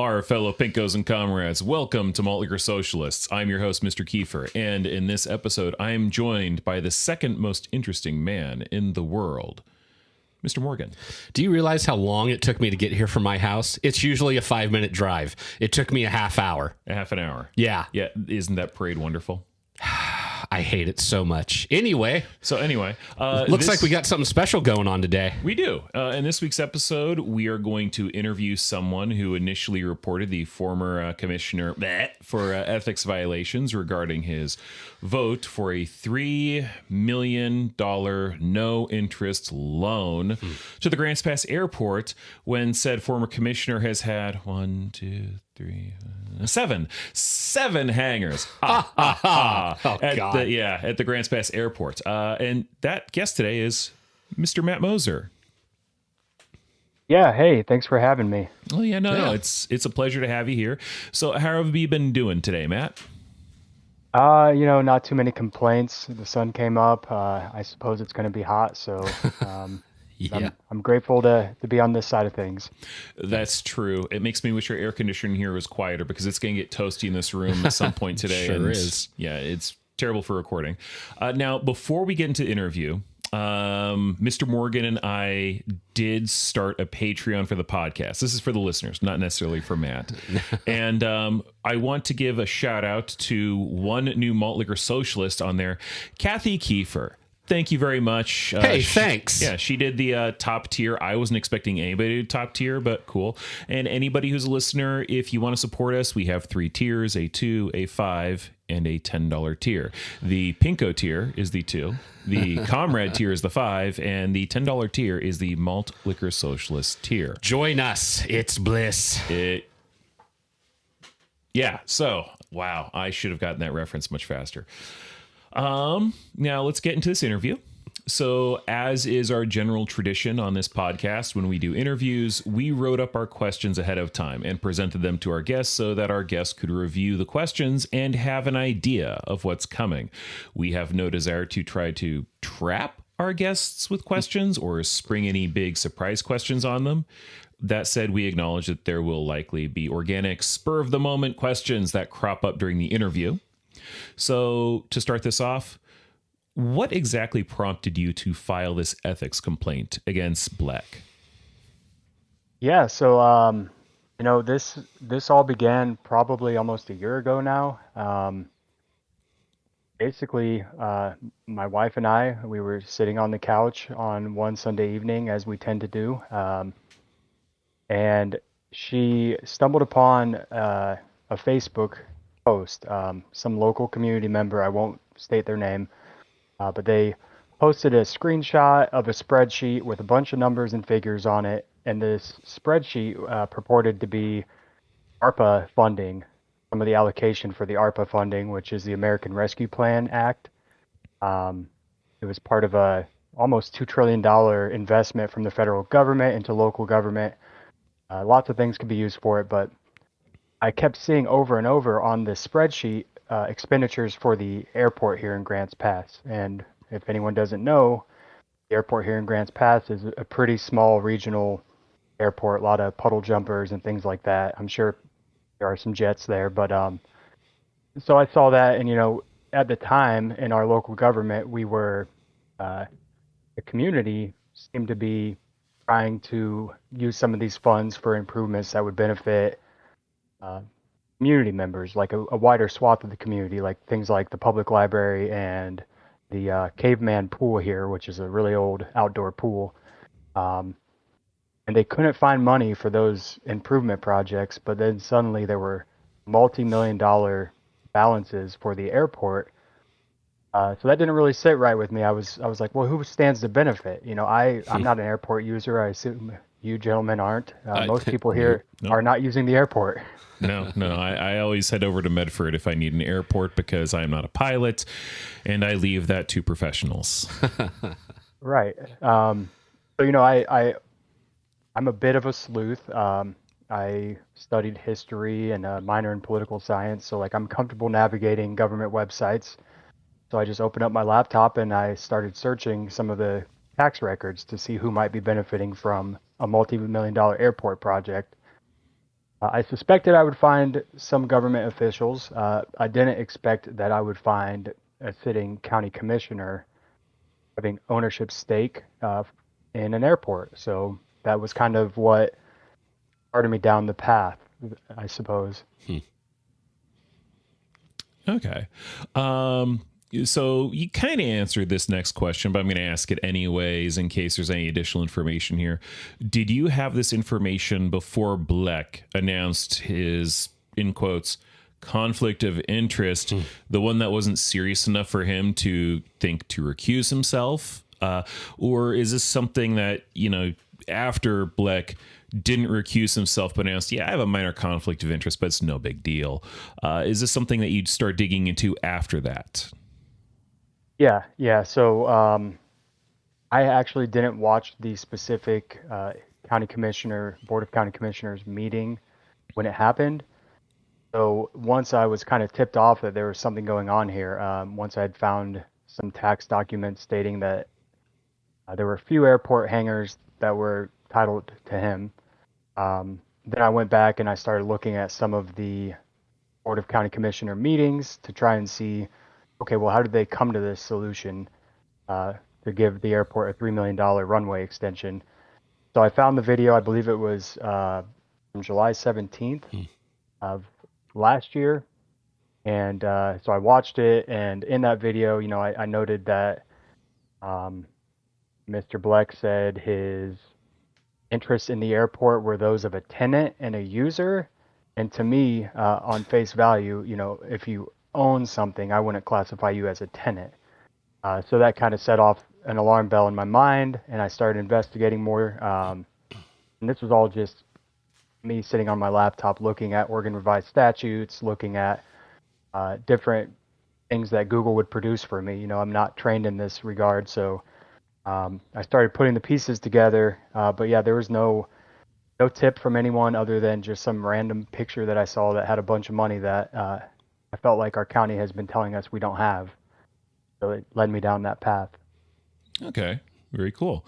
Our fellow Pinkos and comrades, welcome to Malt Liquor Socialists. I'm your host, Mr. Kieffer, and in this episode, I am joined by the second most interesting man in the world, Mr. Morgan. Do you realize how long it took me to get here from my house? It's usually a 5-minute drive. It took me a half hour. A half an hour. Yeah. Yeah, isn't that parade wonderful? I hate it so much. Anyway. Looks like we got something special going on today. We do. In this week's episode, we are going to interview someone who initially reported the former commissioner for ethics violations regarding his vote for a $3 million no-interest loan to the Grants Pass Airport when said former commissioner has had 7 hangers. At the Grants Pass Airport. And that guest today is Mr. Matt Moser. Yeah, hey, thanks for having me. Oh, yeah, no, it's a pleasure to have you here. So how have you been doing today, Matt? Not too many complaints. The sun came up. I suppose it's going to be hot, so Yeah. I'm grateful to be on this side of things. That's true. It makes me wish our air conditioning here was quieter because it's going to get toasty in this room at some point today. Sure is. Yeah, it's terrible for recording. Now, before we get into the interview, Mr. Morgan and I did start a Patreon for the podcast. This is for the listeners, not necessarily for Matt. And I want to give a shout out to one new Malt Liquor Socialist on there, Kathy Kieffer. Thank you very much. Hey, thanks. She did the top tier. I wasn't expecting anybody to do top tier, but cool. And anybody who's a listener, if you want to support us, we have 3 tiers, a 2, a 5, and a $10 tier. The Pinko tier is the 2. The Comrade tier is the 5, and the $10 tier is the Malt Liquor Socialist tier. Join us. It's bliss. So, wow, I should have gotten that reference much faster. Now let's get into this interview. So, as is our general tradition on this podcast, when we do interviews, we wrote up our questions ahead of time and presented them to our guests so that our guests could review the questions and have an idea of what's coming. We have no desire to try to trap our guests with questions or spring any big surprise questions on them. That said, we acknowledge that there will likely be organic, spur-of-the-moment questions that crop up during the interview. So, to start this off, what exactly prompted you to file this ethics complaint against Black? Yeah, so this all began probably almost a year ago now. Basically, my wife and we were sitting on the couch on one Sunday evening, as we tend to do, and she stumbled upon a Facebook post. Some local community member, I won't state their name, but they posted a screenshot of a spreadsheet with a bunch of numbers and figures on it, and this spreadsheet purported to be ARPA funding, some of the allocation for the ARPA funding, which is the American Rescue Plan Act. It was part of a almost $2 trillion investment from the federal government into local government. Lots of things could be used for it, but I kept seeing over and over on this spreadsheet expenditures for the airport here in Grants Pass. And if anyone doesn't know, the airport here in Grants Pass is a pretty small regional airport, a lot of puddle jumpers and things like that. I'm sure there are some jets there, but so I saw that, and at the time in our local government, we were the community seemed to be trying to use some of these funds for improvements that would benefit community members, like a wider swath of the community, like things like the public library and the caveman pool here, which is a really old outdoor pool. And they couldn't find money for those improvement projects, but then suddenly there were multi-million-dollar balances for the airport. So that didn't really sit right with me. I was like, well, who stands to benefit? I'm not an airport user. I assume you gentlemen aren't. Most people here are not using the airport. No. I always head over to Medford if I need an airport because I'm not a pilot, and I leave that to professionals. Right. I'm a bit of a sleuth. I studied history and a minor in political science, so I'm comfortable navigating government websites. So I just opened up my laptop and I started searching some of the tax records to see who might be benefiting from a multi-million-dollar airport project. I suspected I would find some government officials. I didn't expect that I would find a sitting county commissioner having ownership stake in an airport. So that was kind of what started me down the path, I suppose. Okay. So you kind of answered this next question, but I'm going to ask it anyways in case there's any additional information here. Did you have this information before Bleck announced his, in quotes, conflict of interest, the one that wasn't serious enough for him to think to recuse himself? Or is this something that, after Bleck didn't recuse himself, but announced, yeah, I have a minor conflict of interest, but it's no big deal? Is this something that you'd start digging into after that? Yeah. So I actually didn't watch the specific board of county commissioners meeting when it happened. So once I was kind of tipped off that there was something going on here, once I had found some tax documents stating that there were a few airport hangars that were titled to him, then I went back and I started looking at some of the Board of County Commissioner meetings to try and see, okay, well, how did they come to this solution to give the airport a $3 million runway extension? So I found the video, I believe it was from July 17th of last year. And so I watched it, and in that video, I noted that Mr. Bleck said his interests in the airport were those of a tenant and a user. And to me, on face value, if you own something, I wouldn't classify you as a tenant. So that kind of set off an alarm bell in my mind, and I started investigating more. And this was all just me sitting on my laptop looking at Oregon revised statutes, looking at different things that Google would produce for me. I'm not trained in this regard, so I started putting the pieces together. But yeah, there was no tip from anyone other than just some random picture that I saw that had a bunch of money that I felt like our county has been telling us we don't have. So it led me down that path. Okay. Very cool.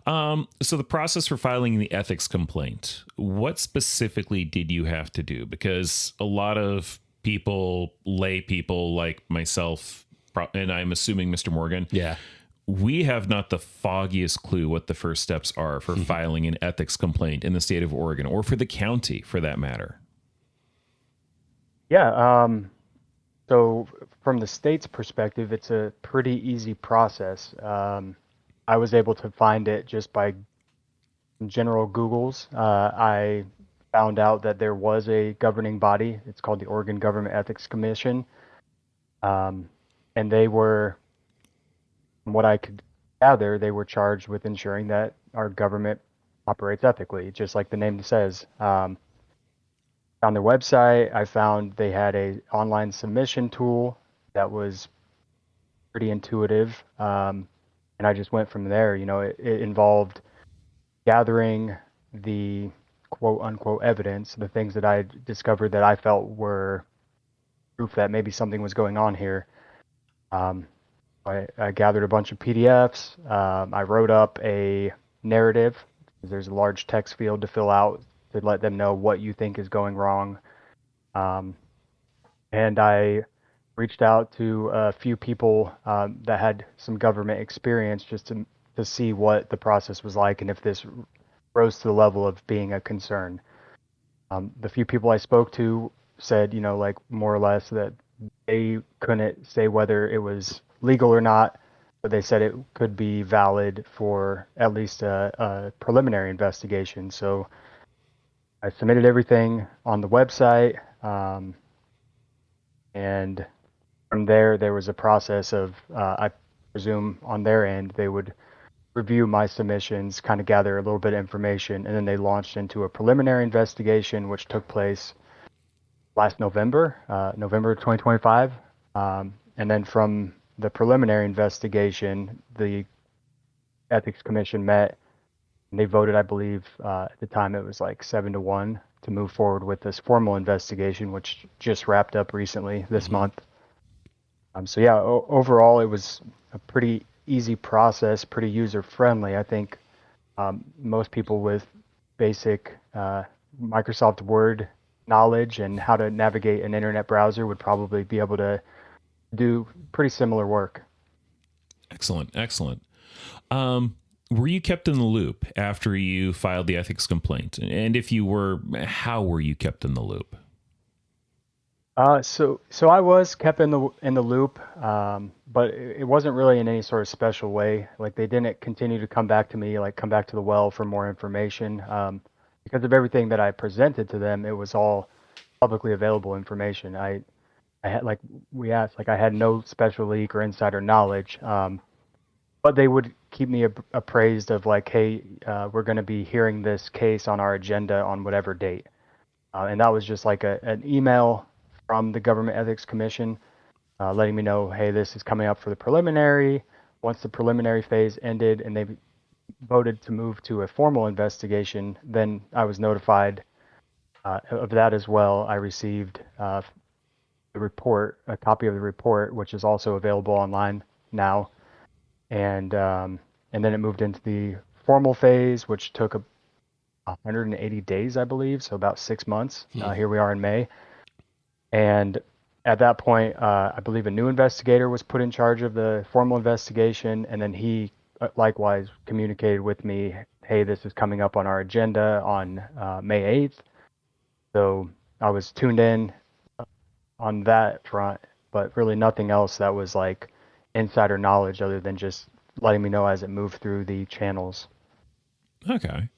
So the process for filing the ethics complaint, what specifically did you have to do? Because a lot of people, lay people like myself, and I'm assuming Mr. Morgan, we have not the foggiest clue what the first steps are for filing an ethics complaint in the state of Oregon, or for the county for that matter. Yeah. So from the state's perspective, it's a pretty easy process. I was able to find it just by general Googles. I found out that there was a governing body. It's called the Oregon Government Ethics Commission. And they were, from what I could gather, they were charged with ensuring that our government operates ethically, just like the name says. On their website, I found they had a online submission tool that was pretty intuitive. And I just went from there. It involved gathering the quote unquote evidence, the things that I discovered that I felt were proof that maybe something was going on here. I gathered a bunch of PDFs. I wrote up a narrative. There's a large text field to fill out to let them know what you think is going wrong. And I reached out to a few people that had some government experience just to see what the process was like and if this rose to the level of being a concern. The few people I spoke to said, like more or less that they couldn't say whether it was legal or not, but they said it could be valid for at least a preliminary investigation. So I submitted everything on the website, and from there was a process of, I presume on their end, they would review my submissions, kind of gather a little bit of information, and then they launched into a preliminary investigation, which took place last November, November 2025. And then from the preliminary investigation, the Ethics Commission met, and they voted, I believe, at the time it was like 7-1 to move forward with this formal investigation, which just wrapped up recently this month. So yeah, overall, it was a pretty easy process, pretty user friendly. I think most people with basic Microsoft Word knowledge and how to navigate an internet browser would probably be able to do pretty similar work. Excellent. Excellent. Were you kept in the loop after you filed the ethics complaint? And if you were, how were you kept in the loop? So I was kept in the loop, but it wasn't really in any sort of special way. Like they didn't continue to come back to me, like come back to the well for more information. Because of everything that I presented to them, it was all publicly available information. I had like we asked, like I had no special leak or insider knowledge. But they would keep me appraised of like, hey, we're going to be hearing this case on our agenda on whatever date. And that was just like an email from the Government Ethics Commission letting me know, hey, this is coming up for the preliminary. Once the preliminary phase ended and they voted to move to a formal investigation, then I was notified of that as well. I received the report, a copy of the report, which is also available online now. And then it moved into the formal phase, which took 180 days, I believe, so about 6 months. Here we are in May. And at that point, I believe a new investigator was put in charge of the formal investigation, and then he likewise communicated with me, hey, this is coming up on our agenda on May 8th. So I was tuned in on that front, but really nothing else that was like insider knowledge other than just letting me know as it moved through the channels. Okay.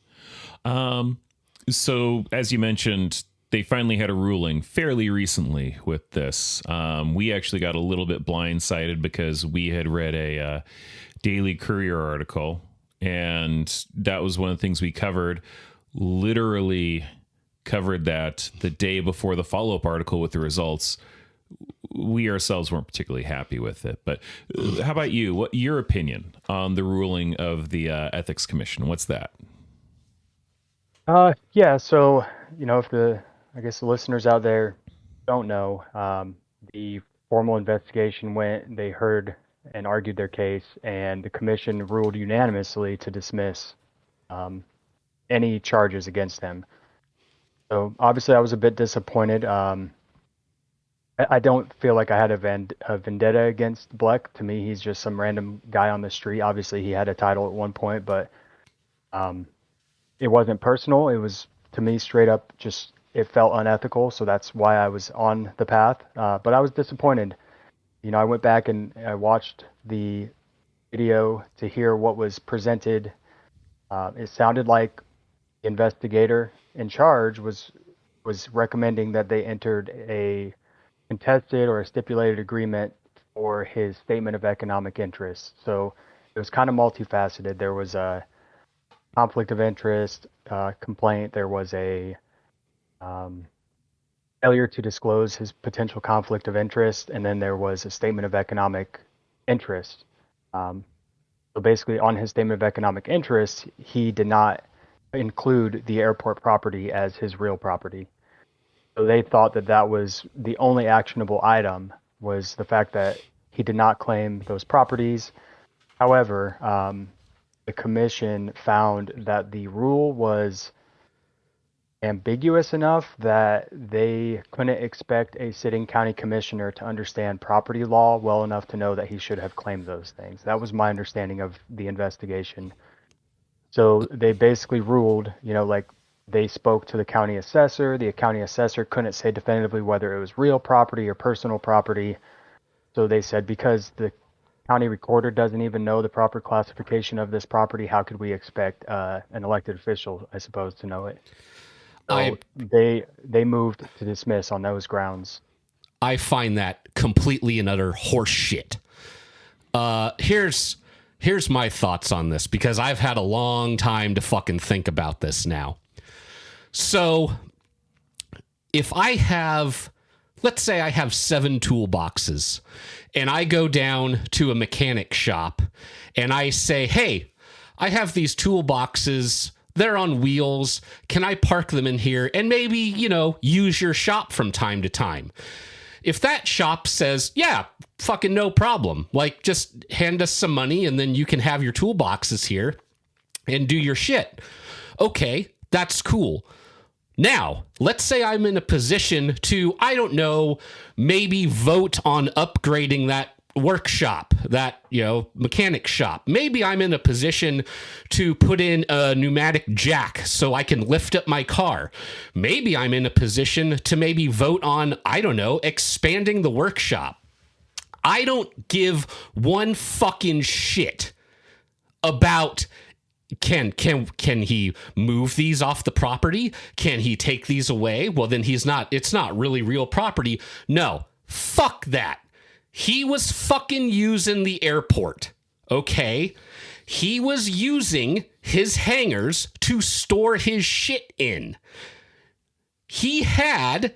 So as you mentioned, they finally had a ruling fairly recently with this. We actually got a little bit blindsided because we had read a Daily Courier article, and that was one of the things we covered. Literally covered that the day before the follow-up article with the results. We ourselves weren't particularly happy with it. But how about you? What your opinion on the ruling of the Ethics Commission? What's that? Yeah, so, if I guess the listeners out there don't know, the formal investigation went, they heard and argued their case, and the commission ruled unanimously to dismiss any charges against them. So obviously I was a bit disappointed. I don't feel like I had a vendetta against Bleck. To me, he's just some random guy on the street. Obviously, he had a title at one point, but it wasn't personal. It was, to me, straight up just, it felt unethical. So that's why I was on the path. But I was disappointed. I went back and I watched the video to hear what was presented. It sounded like the investigator in charge was recommending that they entered a contested or a stipulated agreement for his statement of economic interest. So it was kind of multifaceted. There was a conflict of interest complaint. There was a failure to disclose his potential conflict of interest, and then there was a statement of economic interest. So basically, on his statement of economic interest, he did not include the airport property as his real property. So they thought that was the only actionable item, was the fact that he did not claim those properties. However, the commission found that the rule was ambiguous enough that they couldn't expect a sitting county commissioner to understand property law well enough to know that he should have claimed those things. That was my understanding of the investigation. So they basically ruled, like they spoke to the county assessor. The county assessor couldn't say definitively whether it was real property or personal property. So they said, because the county recorder doesn't even know the proper classification of this property, how could we expect an elected official, I suppose, to know it? So they moved to dismiss on those grounds. I find that completely and utter horse shit. Here's my thoughts on this, because I've had a long time to fucking think about this now. So if I have, let's say I have 7 toolboxes, and I go down to a mechanic shop and I say, hey, I have these toolboxes. They're on wheels. Can I park them in here and maybe, use your shop from time to time? If that shop says, yeah, fucking no problem, like just hand us some money and then you can have your toolboxes here and do your shit. Okay, that's cool. Now, let's say I'm in a position to, I don't know, maybe vote on upgrading that workshop, that, mechanic shop. Maybe I'm in a position to put in a pneumatic jack so I can lift up my car. Maybe I'm in a position to maybe vote on, I don't know, expanding the workshop. I don't give one fucking shit about can he move these off the property? Can he take these away? Well, then it's not really real property. No, fuck that. He was fucking using the airport, okay? He was using his hangars to store his shit in. He had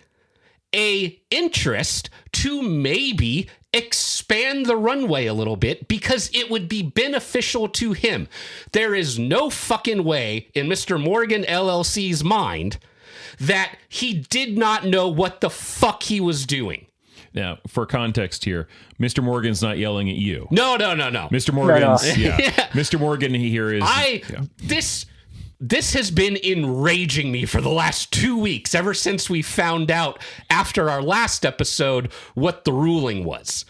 a interest to maybe expand the runway a little bit because it would be beneficial to him. There is no fucking way in Mr. Morgan LLC's mind that he did not know what the fuck he was doing. Now, for context here, Mr. Morgan's not yelling at you. No. Mr. Morgan's, yeah. Mr. Morgan here is... This has been enraging me for the last 2 weeks, ever since we found out after our last episode what the ruling was.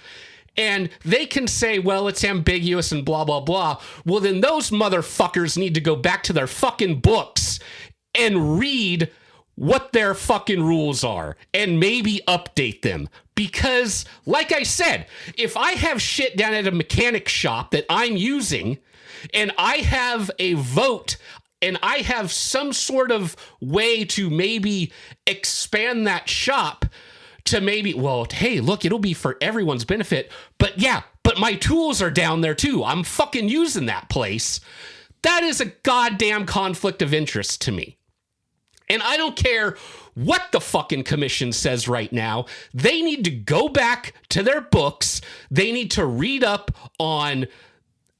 And they can say, well, it's ambiguous and blah, blah, blah. Well, then those motherfuckers need to go back to their fucking books and read what their fucking rules are and maybe update them. Because, like I said, if I have shit down at a mechanic shop that I'm using and I have a vote and I have some sort of way to maybe expand that shop to maybe, well, hey, look, it'll be for everyone's benefit. But my tools are down there too. I'm fucking using that place. That is a goddamn conflict of interest to me. And I don't care what the fucking commission says right now. They need to go back to their books. They need to read up on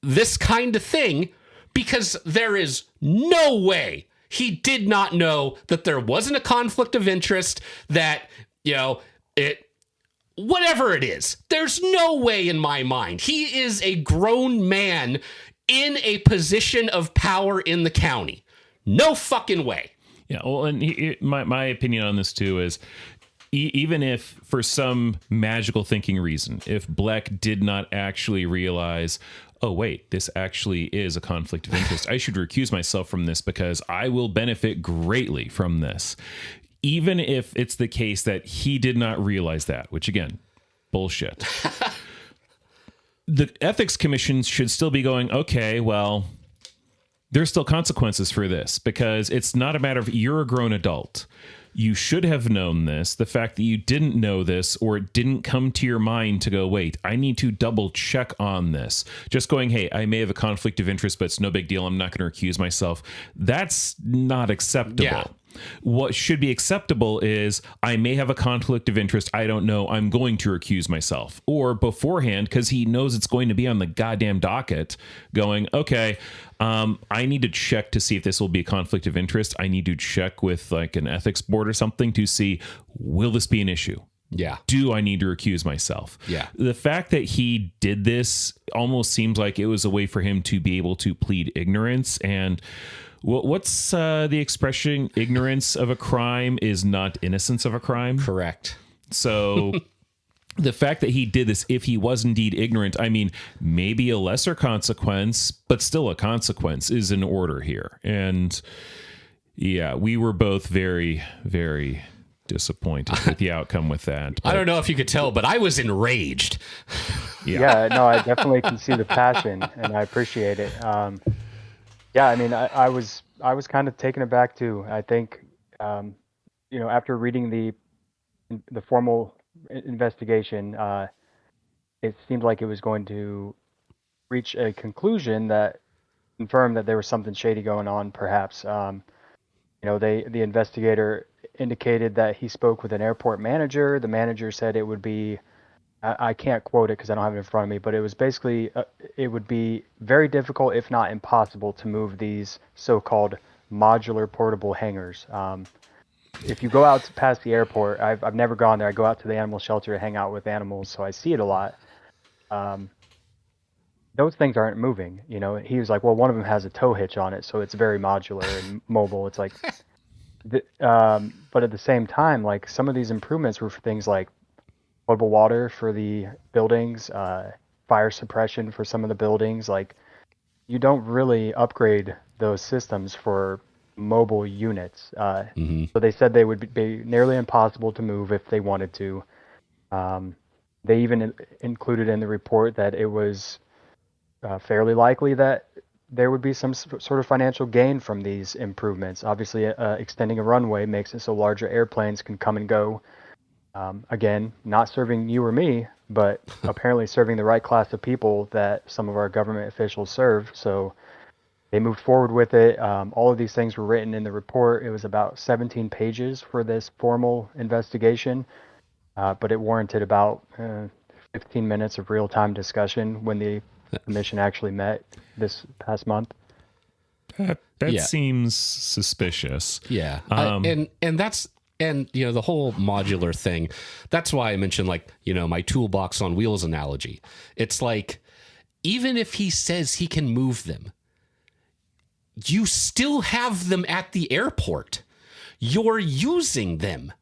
this kind of thing, because there is no way he did not know that there wasn't a conflict of interest, that, whatever it is. There's no way in my mind. He is a grown man in a position of power in the county. No fucking way. Yeah, well, and my opinion on this too is, even if for some magical thinking reason, if Bleck did not actually realize, oh, wait, this actually is a conflict of interest, I should recuse myself from this because I will benefit greatly from this. Even if it's the case that he did not realize that, which again, bullshit. The Ethics Commission should still be going, okay, well, there's still consequences for this, because it's not a matter of you're a grown adult. You should have known this. The fact that you didn't know this, or it didn't come to your mind to go, wait, I need to double check on this. Just going, hey, I may have a conflict of interest, but it's no big deal. I'm not going to recuse myself. That's not acceptable. Yeah. What should be acceptable is, I may have a conflict of interest. I don't know. I'm going to recuse myself. Or beforehand, because he knows it's going to be on the goddamn docket, going, okay, I need to check to see if this will be a conflict of interest. I need to check with like an ethics board or something to see, will this be an issue? Yeah. Do I need to recuse myself? Yeah. The fact that he did this almost seems like it was a way for him to be able to plead ignorance. And what's the expression? Ignorance of a crime is not innocence of a crime. Correct. So the fact that he did this, if he was indeed ignorant, I mean, maybe a lesser consequence, but still a consequence is in order here. And yeah, we were both very, very disappointed with the outcome with that. I don't know if you could tell, but I was enraged. Yeah, no, I definitely can see the passion, and I appreciate it. Yeah, I mean, I was kind of taken aback too. I think, after reading the formal investigation, it seemed like it was going to reach a conclusion that confirmed that there was something shady going on. Perhaps, the investigator indicated that he spoke with an airport manager. The manager said it would be, I can't quote it because I don't have it in front of me, but it was basically, it would be very difficult, if not impossible, to move these so-called modular portable hangars. If you go out past the airport, I've never gone there. I go out to the animal shelter to hang out with animals, so I see it a lot. Those things aren't moving. He was like, well, one of them has a tow hitch on it, so it's very modular and mobile. It's like, But at the same time, like some of these improvements were for things like potable water for the buildings, fire suppression for some of the buildings. Like you don't really upgrade those systems for mobile units. So they said they would be nearly impossible to move if they wanted to. Um, they even included in the report that it was fairly likely that there would be some sort of financial gain from these improvements. Obviously, extending a runway makes it so larger airplanes can come and go. Again, not serving you or me, but apparently serving the right class of people that some of our government officials serve. So they moved forward with it. All of these things were written in the report. It was about 17 pages for this formal investigation, but it warranted about 15 minutes of real-time discussion when the commission actually met this past month. That Yeah. seems suspicious. Yeah. And that's, and you know, the whole modular thing, that's why I mentioned, like, you know, my toolbox on wheels analogy. It's like, even if he says he can move them, you still have them at the airport. You're using them.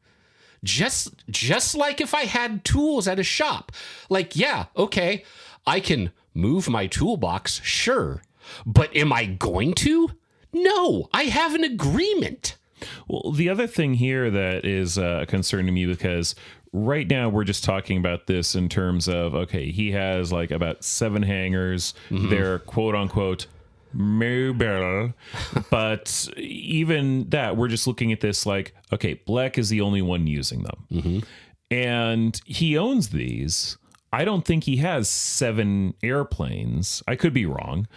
Just like if I had tools at a shop. Like, yeah, okay, I can move my toolbox, sure. But am I going to? No, I have an agreement. Well, the other thing here that is a concern to me, because right now we're just talking about this in terms of, okay, he has like about 7 hangars. They're quote unquote mobile. But even that, we're just looking at this like, okay, Black is the only one using them. And he owns these. I don't think he has 7 airplanes. I could be wrong,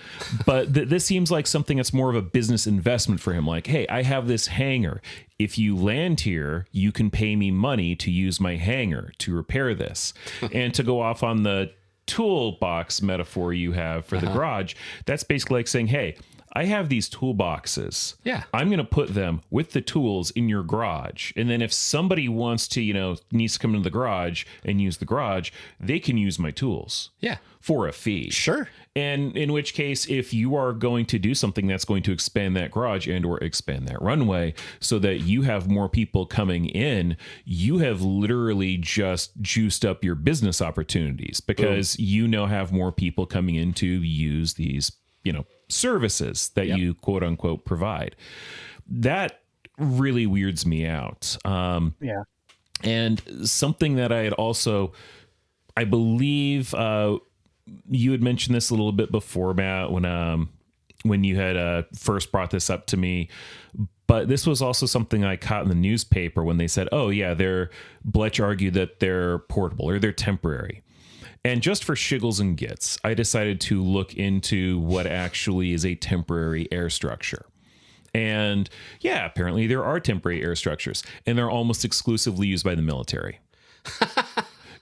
but this seems like something that's more of a business investment for him. Like, hey, I have this hangar. If you land here, you can pay me money to use my hangar to repair this. And to go off on the toolbox metaphor you have for the garage, that's basically like saying, hey, I have these toolboxes. Yeah. I'm going to put them with the tools in your garage. And then if somebody wants to, you know, needs to come into the garage and use the garage, they can use my tools. Yeah. For a fee. Sure. And in which case, if you are going to do something that's going to expand that garage and or expand that runway so that you have more people coming in, you have literally just juiced up your business opportunities because you now have more people coming in to use these, you know, services that you quote unquote provide. That really weirds me out. Yeah. And something that I had also, I believe, you had mentioned this a little bit before, Matt, when you had first brought this up to me. But this was also something I caught in the newspaper when they said, oh, yeah, Bletch argued that they're portable or they're temporary. And just for shiggles and gits, I decided to look into what actually is a temporary air structure. And yeah, apparently there are temporary air structures, and they're almost exclusively used by the military.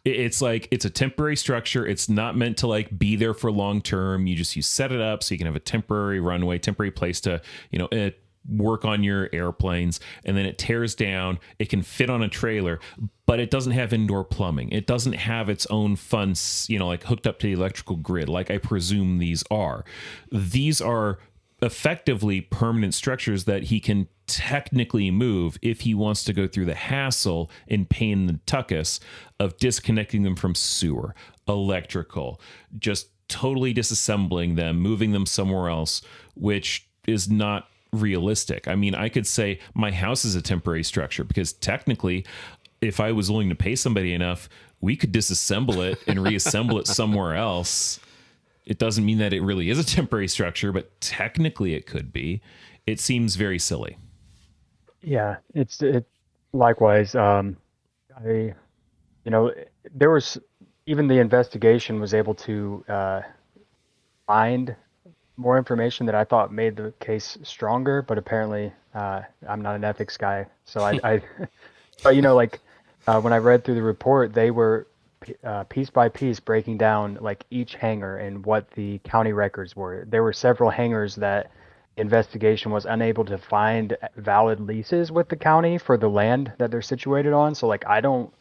It's like, it's a temporary structure. It's not meant to like be there for long term. You set it up so you can have a temporary runway, temporary place to, you know, work on your airplanes, and then it tears down. It can fit on a trailer, but it doesn't have indoor plumbing. It doesn't have its own fun, you know, like hooked up to the electrical grid, like I presume these are. These are effectively permanent structures that he can technically move if he wants to go through the hassle and pain in the tuckus of disconnecting them from sewer, electrical, just totally disassembling them, moving them somewhere else, which is not realistic. I mean, I could say my house is a temporary structure because technically, if I was willing to pay somebody enough, we could disassemble it and reassemble it somewhere else. It doesn't mean that it really is a temporary structure, but technically it could be. It seems very silly. Yeah, it likewise. There was even the investigation was able to find more information that I thought made the case stronger, but apparently I'm not an ethics guy, so but you know, like when I read through the report, they were piece by piece breaking down like each hangar and what the county records were. There were several hangars that investigation was unable to find valid leases with the county for the land that they're situated on. So like I don't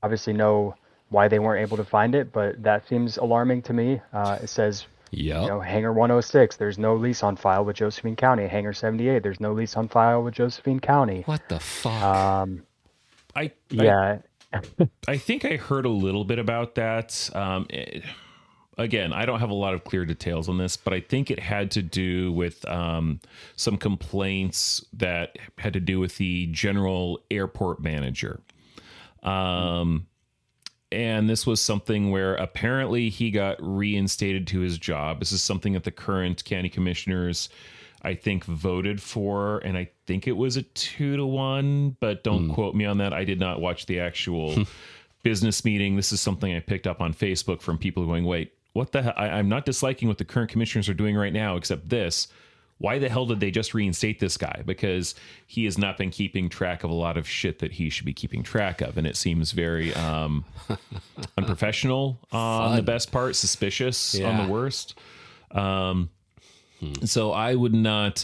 obviously know why they weren't able to find it, but that seems alarming to me. It says Yep. Hangar 106, there's no lease on file with Josephine County. Hangar 78, there's no lease on file with Josephine County. What the fuck? I Yeah. I think I heard a little bit about that. Again, I don't have a lot of clear details on this, but I think it had to do with some complaints that had to do with the general airport manager. And this was something where apparently he got reinstated to his job. This is something that the current county commissioners, I think, voted for. And I think it was a 2-1, but don't quote me on that. I did not watch the actual business meeting. This is something I picked up on Facebook from people going, wait, what the hell? I'm not disliking what the current commissioners are doing right now, except this. Why the hell did they just reinstate this guy? Because he has not been keeping track of a lot of shit that he should be keeping track of. And it seems very unprofessional on the best part, suspicious on the worst. So I wouldn't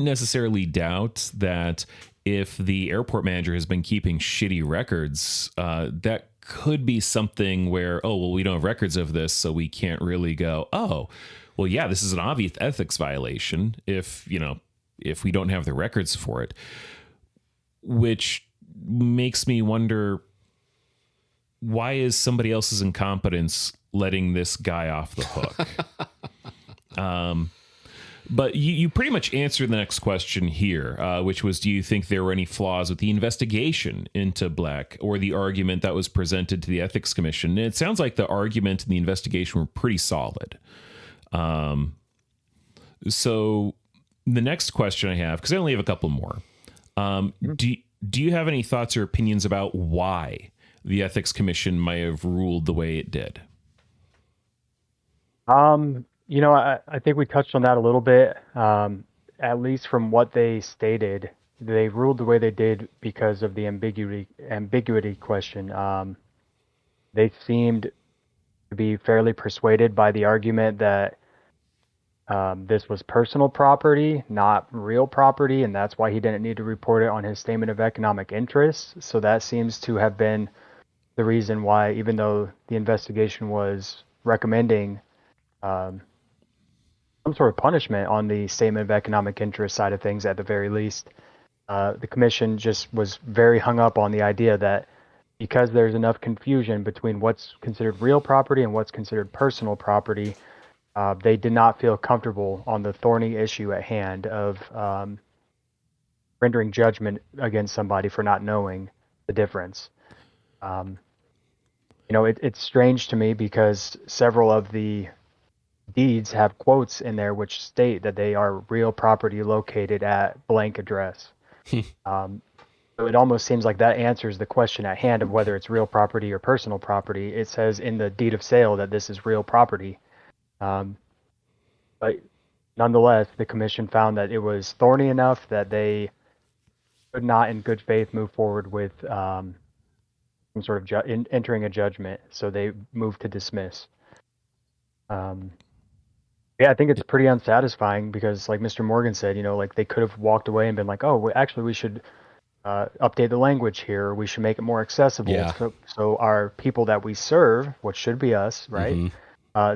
necessarily doubt that if the airport manager has been keeping shitty records, that could be something where, oh, well, we don't have records of this, so we can't really go, oh, well, yeah, this is an obvious ethics violation if we don't have the records for it, which makes me wonder, why is somebody else's incompetence letting this guy off the hook? But you pretty much answered the next question here, which was, do you think there were any flaws with the investigation into Black or the argument that was presented to the Ethics Commission? And it sounds like the argument and the investigation were pretty solid. So the next question I have, because I only have a couple more, do you have any thoughts or opinions about why the Ethics Commission might have ruled the way it did? I think we touched on that a little bit. At least from what they stated, they ruled the way they did because of the ambiguity question. They seemed to be fairly persuaded by the argument that this was personal property, not real property, and that's why he didn't need to report it on his statement of economic interest. So that seems to have been the reason why, even though the investigation was recommending some sort of punishment on the statement of economic interest side of things, at the very least, the commission just was very hung up on the idea that because there's enough confusion between what's considered real property and what's considered personal property, they did not feel comfortable on the thorny issue at hand of rendering judgment against somebody for not knowing the difference. It's strange to me because several of the deeds have quotes in there which state that they are real property located at blank address. So it almost seems like that answers the question at hand of whether it's real property or personal property. It says in the deed of sale that this is real property. But nonetheless, the commission found that it was thorny enough that they could not in good faith move forward with some sort of entering a judgment. So they moved to dismiss. Yeah, I think it's pretty unsatisfying because, like Mr. Morgan said, like they could have walked away and been like, oh, actually, we should update the language here. We should make it more accessible. So our people that we serve, what should be us, right?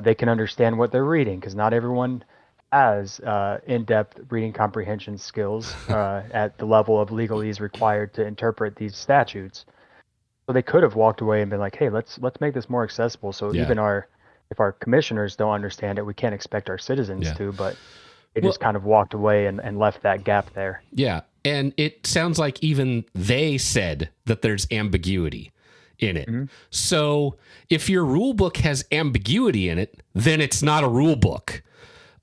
They can understand what they're reading, because not everyone has in-depth reading comprehension skills at the level of legalese required to interpret these statutes. So they could have walked away and been like, hey, let's make this more accessible. So even if our commissioners don't understand it, we can't expect our citizens to, but they just kind of walked away and left that gap there. Yeah. And it sounds like even they said that there's ambiguity in it. So if your rule book has ambiguity in it, then it's not a rule book.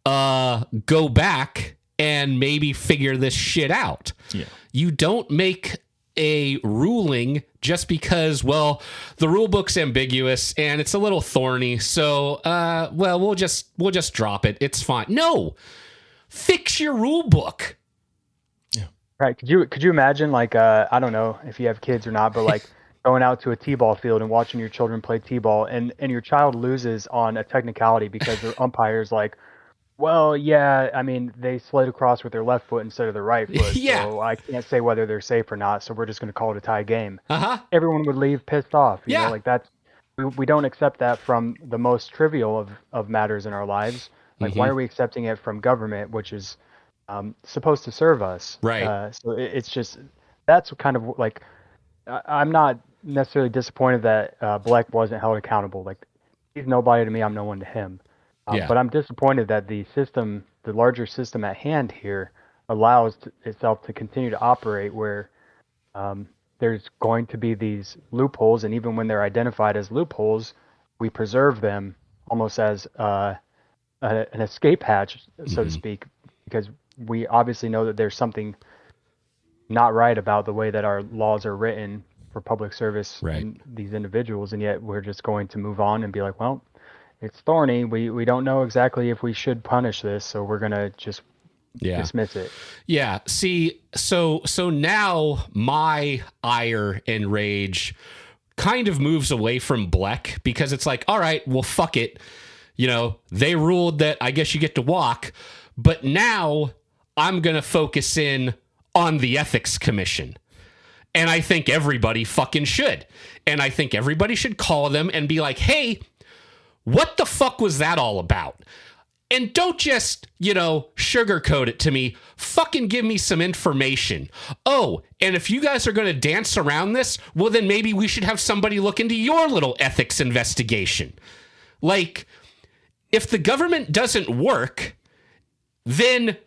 Go back and maybe figure this shit out. Yeah. You don't make a ruling just because, well, the rule book's ambiguous and it's a little thorny. So, we'll just drop it. It's fine. No, fix your rule book. Yeah. Right. Could you imagine, like, I don't know if you have kids or not, but like going out to a t-ball field and watching your children play t-ball and your child loses on a technicality because the umpire's like, well, yeah, I mean, they slid across with their left foot instead of their right foot, so I can't say whether they're safe or not, so we're just going to call it a tie game. Everyone would leave pissed off. You know, like we don't accept that from the most trivial of matters in our lives. Like, why are we accepting it from government, which is supposed to serve us? Right. So it's just, that's kind of like, I'm not necessarily disappointed that Bleck wasn't held accountable. Like, he's nobody to me, I'm no one to him. Yeah. But I'm disappointed that the system, the larger system at hand here, allows itself to continue to operate where there's going to be these loopholes, and even when they're identified as loopholes, we preserve them almost as an escape hatch, so to speak, because we obviously know that there's something not right about the way that our laws are written for public service and these individuals, and yet we're just going to move on and be like, well, it's thorny. We don't know exactly if we should punish this, so we're gonna just dismiss it. Yeah. See, so now my ire and rage kind of moves away from Bleck, because it's like, all right, well, fuck it. You know, they ruled that I guess you get to walk, but now I'm going to focus in on the ethics commission. And I think everybody fucking should. And I think everybody should call them and be like, hey, what the fuck was that all about? And don't just, you know, sugarcoat it to me. Fucking give me some information. Oh, and if you guys are going to dance around this, well, then maybe we should have somebody look into your little ethics investigation. Like, if the government doesn't work, then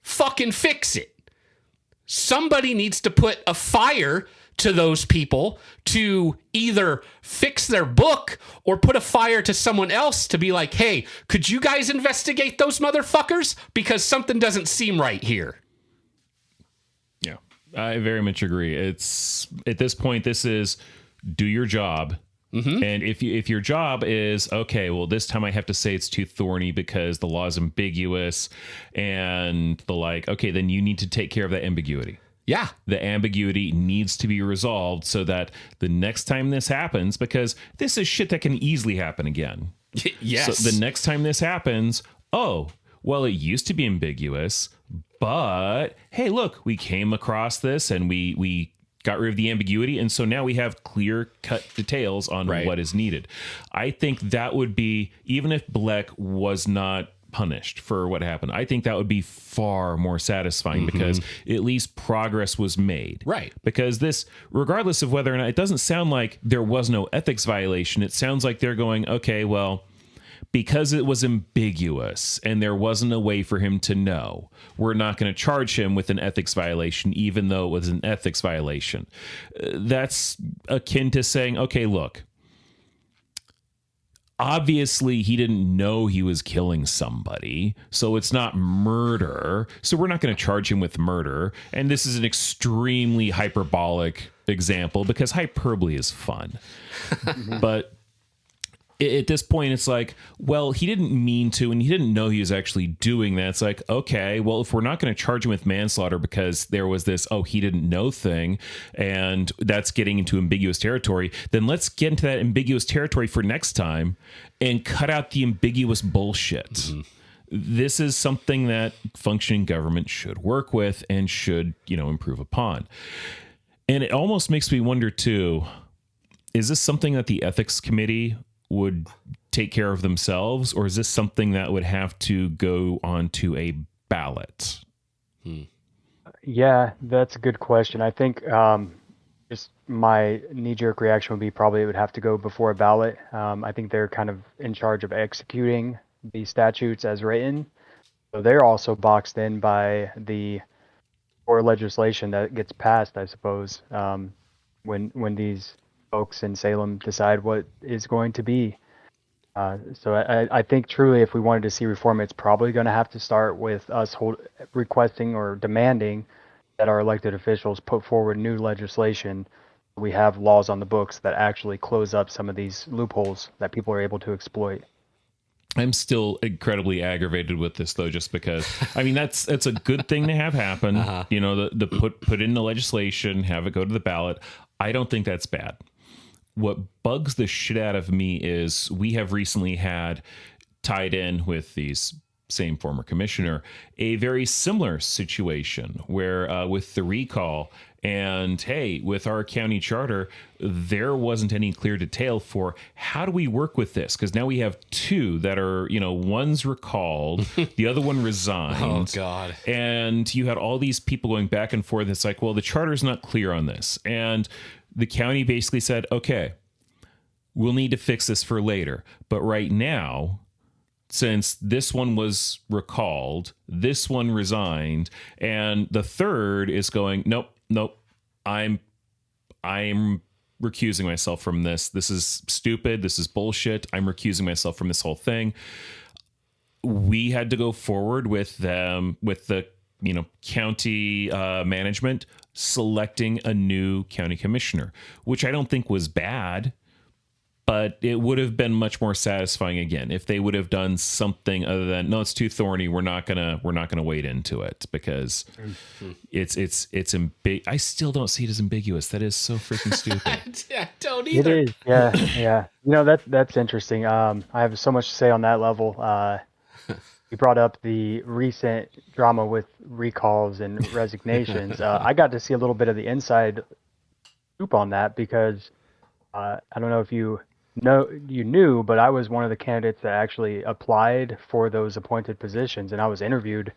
fucking fix it. Somebody needs to put a fire to those people to either fix their book or put a fire to someone else to be like, hey, could you guys investigate those motherfuckers? Because something doesn't seem right here. Yeah, I very much agree. It's, at this point, this is do your job. And if your job is, okay, well, this time I have to say it's too thorny because the law is ambiguous and the like, okay, then you need to take care of that ambiguity. Yeah. The ambiguity needs to be resolved so that the next time this happens, because this is shit that can easily happen again. Yes. So the next time this happens, oh, well, it used to be ambiguous, but hey, look, we came across this and we got rid of the ambiguity, and so now we have clear-cut details on what is needed. I think that would be, even if Bleck was not punished for what happened, I think that would be far more satisfying because at least progress was made. Right. Because this, regardless of whether or not, it doesn't sound like there was no ethics violation. It sounds like they're going, okay, well, because it was ambiguous and there wasn't a way for him to know, we're not going to charge him with an ethics violation, even though it was an ethics violation. That's akin to saying, okay, look, obviously he didn't know he was killing somebody, so it's not murder, so we're not going to charge him with murder. And this is an extremely hyperbolic example because hyperbole is fun. But at this point, it's like, well, he didn't mean to, and he didn't know he was actually doing that. It's like, okay, well, if we're not going to charge him with manslaughter because there was this, oh, he didn't know thing, and that's getting into ambiguous territory, then let's get into that ambiguous territory for next time and cut out the ambiguous bullshit. This is something that functioning government should work with and should, you know, improve upon. And it almost makes me wonder, too, is this something that the ethics committee would take care of themselves, or is this something that would have to go onto a ballot? Yeah, that's a good question. I think just my knee-jerk reaction would be probably it would have to go before a ballot. I think they're kind of in charge of executing the statutes as written, so they're also boxed in by the or legislation that gets passed, I suppose, when these folks in Salem decide what is going to be. So I think truly if we wanted to see reform, it's probably going to have to start with us requesting or demanding that our elected officials put forward new legislation. We have laws on the books that actually close up some of these loopholes that people are able to exploit. I'm still incredibly aggravated with this, though, just because, I mean, that's a good thing to have happen. You know, the put in the legislation, have it go to the ballot. I don't think that's bad. What bugs the shit out of me is we have recently had, tied in with these same former commissioner, a very similar situation where with the recall, And hey, with our county charter, there wasn't any clear detail for how do we work with this? Because now we have two that are, one's recalled, the other one resigned. Oh, God. And you had all these people going back and forth. It's like, well, the charter's not clear on this. And the county basically said, okay, we'll need to fix this for later. But right now, since this one was recalled, this one resigned, and the third is going, nope, I'm recusing myself from this. This is stupid. This is bullshit. I'm recusing myself from this whole thing. We had to go forward with them, with the county management selecting a new county commissioner, which I don't think was bad. But it would have been much more satisfying again if they would have done something other than, no, it's too thorny. We're not gonna wade into it, because it's I still don't see it as ambiguous. That is so freaking stupid. I don't either. It is, yeah. That's interesting. I have so much to say on that level. You brought up the recent drama with recalls and resignations. I got to see a little bit of the inside scoop on that, because I don't know if you knew, but I was one of the candidates that actually applied for those appointed positions, and I was interviewed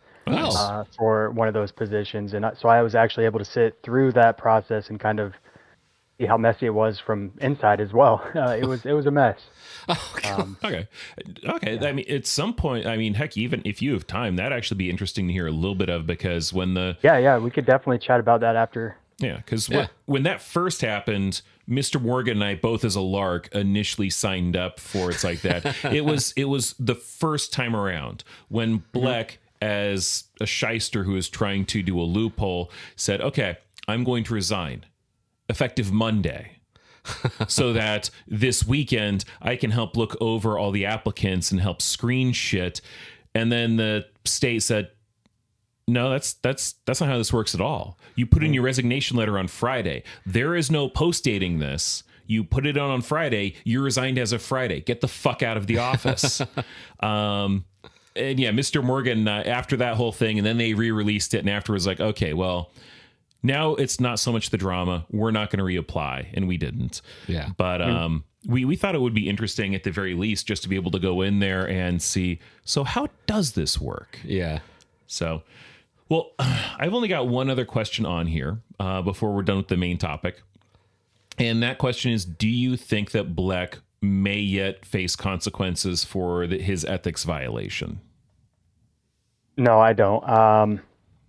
for one of those positions, and so I was actually able to sit through that process and kind of see how messy it was from inside as well. It was a mess. Okay. Yeah. I mean, at some point, heck, even if you have time, that'd actually be interesting to hear a little bit of, because when we could definitely chat about that after. Yeah, because when that first happened, Mr. Morgan and I both, as a lark, initially signed up for it's like that. It was the first time around when Bleck, as a shyster who is trying to do a loophole, said, okay, I'm going to resign effective Monday, so that this weekend I can help look over all the applicants and help screen shit. And then the state said, no, that's not how this works at all. You put in your resignation letter on Friday. There is no post dating this. You put it on Friday. You resigned as of Friday. Get the fuck out of the office. And yeah, Mr. Morgan, after that whole thing, and then they re-released it, and afterwards, like, okay, well, now it's not so much the drama. We're not going to reapply, and we didn't. Yeah, but we thought it would be interesting at the very least just to be able to go in there and see. So how does this work? Yeah. So. Well, I've only got one other question on here before we're done with the main topic. And that question is, do you think that Bleck may yet face consequences for his ethics violation? No, I don't.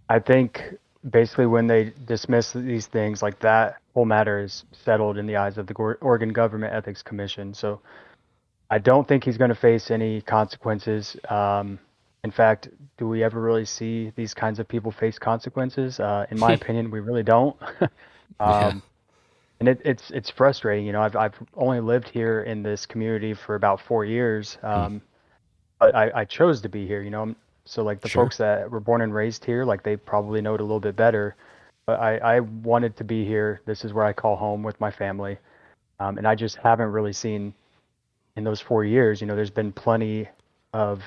I think basically when they dismiss these things like that, whole matter is settled in the eyes of the Oregon Government Ethics Commission. So I don't think he's going to face any consequences. In fact, do we ever really see these kinds of people face consequences? In my opinion, we really don't. And it's frustrating. I've only lived here in this community for about 4 years, but I chose to be here. So like the folks that were born and raised here, like they probably know it a little bit better. But I wanted to be here. This is where I call home with my family, and I just haven't really seen in those 4 years. There's been plenty of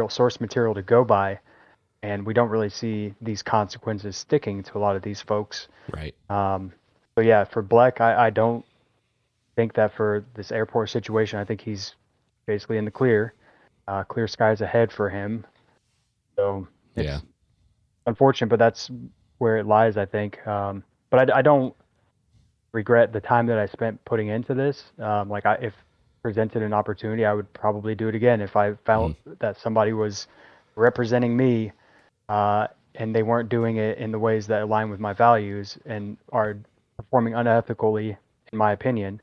source material to go by, and we don't really see these consequences sticking to a lot of these folks. Right. So yeah, for Bleck, I don't think that for this airport situation, I think he's basically in the clear. Clear skies ahead for him. So it's unfortunate, but that's where it lies, I think. But I don't regret the time that I spent putting into this. If presented an opportunity, I would probably do it again if I felt that somebody was representing me and they weren't doing it in the ways that align with my values and are performing unethically, in my opinion.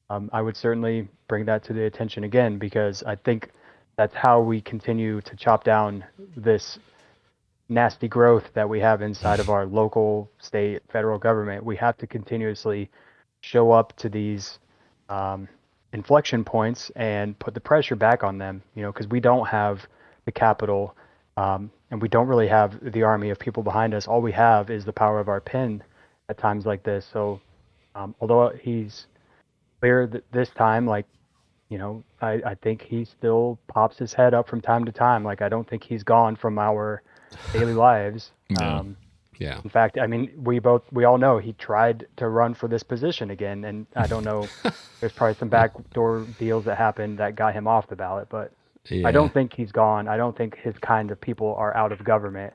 I would certainly bring that to the attention again, because I think that's how we continue to chop down this nasty growth that we have inside of our local, state, federal government. We have to continuously show up to these inflection points and put the pressure back on them, because we don't have the capital and we don't really have the army of people behind us. All we have is the power of our pen at times like this. So although he's clear this time, I think he still pops his head up from time to time. I don't think he's gone from our daily lives. Yeah. In fact, I mean, we all know he tried to run for this position again, and I don't know, there's probably some backdoor deals that happened that got him off the ballot, but I Yeah. don't think he's gone. I don't think his kind of people are out of government.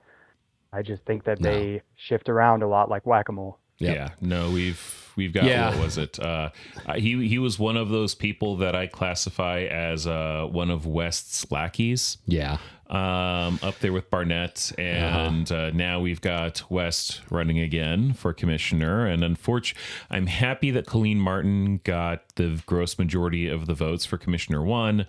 I just think that they shift around a lot like whack-a-mole. Yep. Yeah, no, we've got what was it? He was one of those people that I classify as one of West's lackeys. Yeah. Up there with Barnett, and now we've got West running again for commissioner. And unfortunately, I'm happy that Colleen Martin got the gross majority of the votes for Commissioner 1,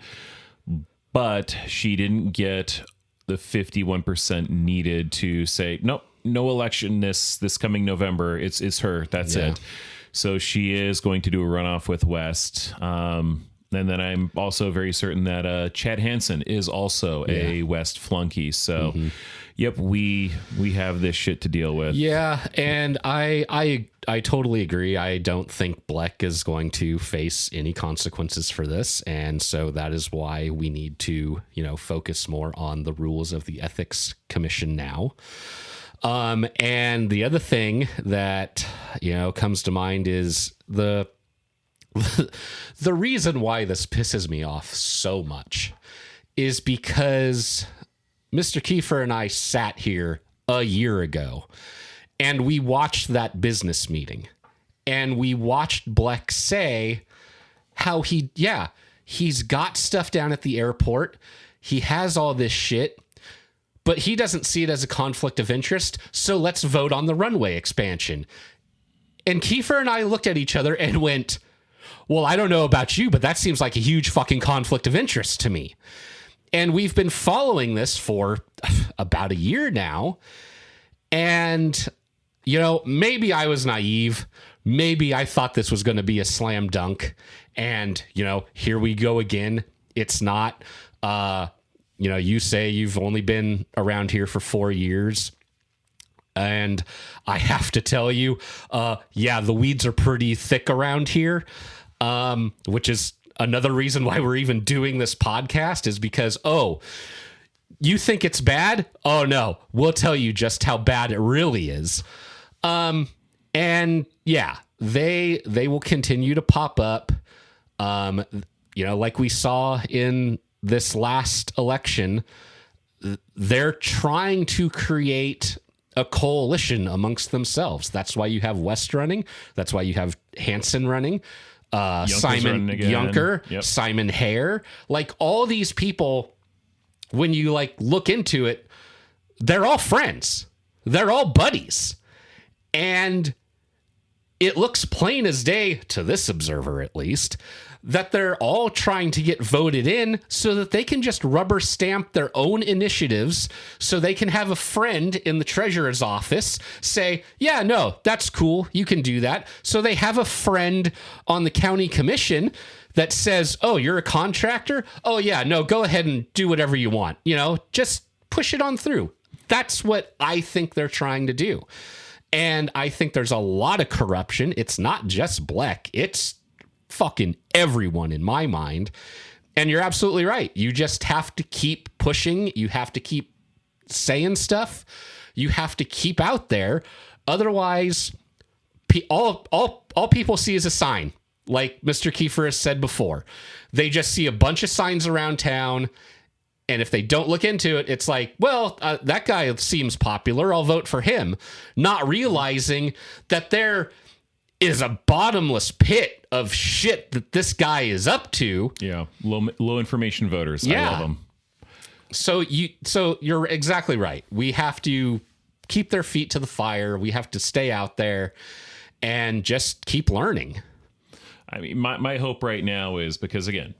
but she didn't get the 51% needed to say nope, no election this coming November. It's her. That's it. So she is going to do a runoff with West. And then I'm also very certain that Chad Hansen is also a West flunky. So, yep, we have this shit to deal with. Yeah, and I totally agree. I don't think Bleck is going to face any consequences for this, and so that is why we need to, focus more on the rules of the Ethics Commission now. And the other thing that comes to mind is the reason why this pisses me off so much is because Mr. Kieffer and I sat here a year ago and we watched that business meeting and we watched Bleck say how he's got stuff down at the airport. He has all this shit, but he doesn't see it as a conflict of interest. So let's vote on the runway expansion. And Kieffer and I looked at each other and went, well, I don't know about you, but that seems like a huge fucking conflict of interest to me. And we've been following this for about a year now. And, maybe I was naive. Maybe I thought this was going to be a slam dunk. And, here we go again. It's not. You say you've only been around here for 4 years. And I have to tell you, the weeds are pretty thick around here. Which is another reason why we're even doing this podcast is because, you think it's bad? Oh no, we'll tell you just how bad it really is. And yeah, they will continue to pop up. Like we saw in this last election, they're trying to create a coalition amongst themselves. That's why you have West running. That's why you have Hansen running. Simon Juncker, Simon Hare, like all these people, when you look into it, they're all friends. They're all buddies. And it looks plain as day, to this observer at least, that they're all trying to get voted in so that they can just rubber stamp their own initiatives so they can have a friend in the treasurer's office say, yeah, no, that's cool. You can do that. So they have a friend on the county commission that says, oh, you're a contractor? Oh, yeah, no, go ahead and do whatever you want. Just push it on through. That's what I think they're trying to do. And I think there's a lot of corruption. It's not just Bleck. It's fucking everyone in my mind. And you're absolutely right. You just have to keep pushing. You have to keep saying stuff. You have to keep out there. Otherwise, all people see is a sign. Like Mr. Kieffer has said before, they just see a bunch of signs around town. And if they don't look into it, it's like, well, that guy seems popular. I'll vote for him. Not realizing that there is a bottomless pit of shit that this guy is up to. Yeah. Low information voters. Yeah. I love them. So you're exactly right. We have to keep their feet to the fire. We have to stay out there and just keep learning. I mean, my hope right now is because, again,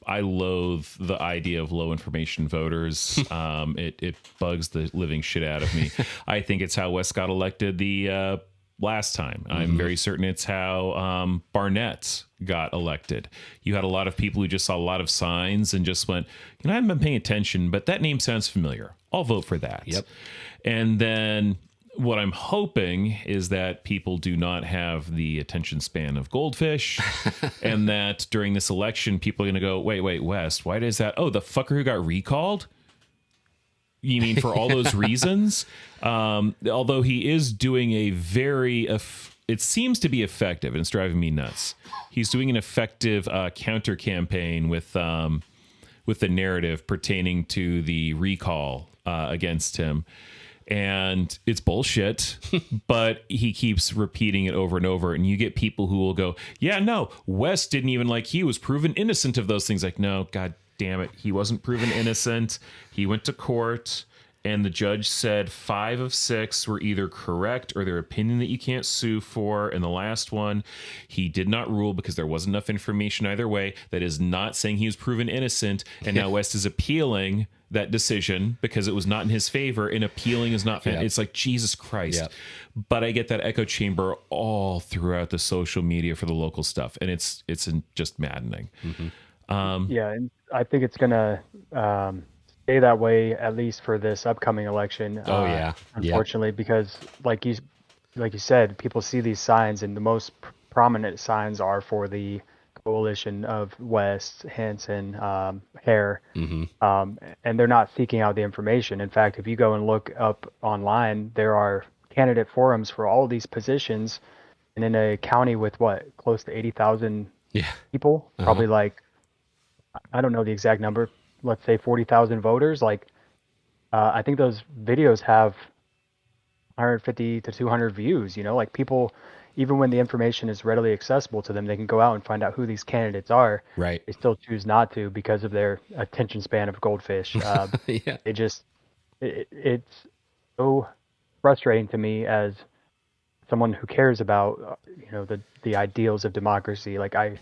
I loathe the idea of low information voters. It bugs the living shit out of me. I think it's how West got elected the last time. I'm very certain it's how Barnett got elected. You had a lot of people who just saw a lot of signs and just went, I haven't been paying attention, but that name sounds familiar. I'll vote for that. Yep. And then what I'm hoping is that people do not have the attention span of goldfish and that during this election, people are going to go, wait, West, why does that? Oh, the fucker who got recalled? You mean for all those reasons? Although he is doing a very, it seems to be effective, and it's driving me nuts. He's doing an effective counter campaign with the narrative pertaining to the recall against him. And it's bullshit, but he keeps repeating it over and over. And you get people who will go, yeah, no, West didn't even he was proven innocent of those things. Like, no, God damn it. He wasn't proven innocent. He went to court and the judge said 5 of 6 were either correct or their opinion that you can't sue for. And the last one, he did not rule because there wasn't enough information either way. That is not saying he was proven innocent. And now West is appealing that decision because it was not in his favor, and appealing is not. It's like, Jesus Christ. Yep. But I get that echo chamber all throughout the social media for the local stuff. And it's just maddening. Mm-hmm. And I think it's going to stay that way, at least for this upcoming election. Unfortunately, because like you said, people see these signs, and the most prominent signs are for the coalition of West, Hanson, Hare, and they're not seeking out the information. In fact, if you go and look up online, there are candidate forums for all of these positions, and in a county with close to 80,000 people, probably I don't know the exact number, let's say 40,000 voters. I think those videos have 150 to 200 views. People, even when the information is readily accessible to them, they can go out and find out who these candidates are. Right. They still choose not to because of their attention span of goldfish. It's so frustrating to me as someone who cares about, the ideals of democracy. I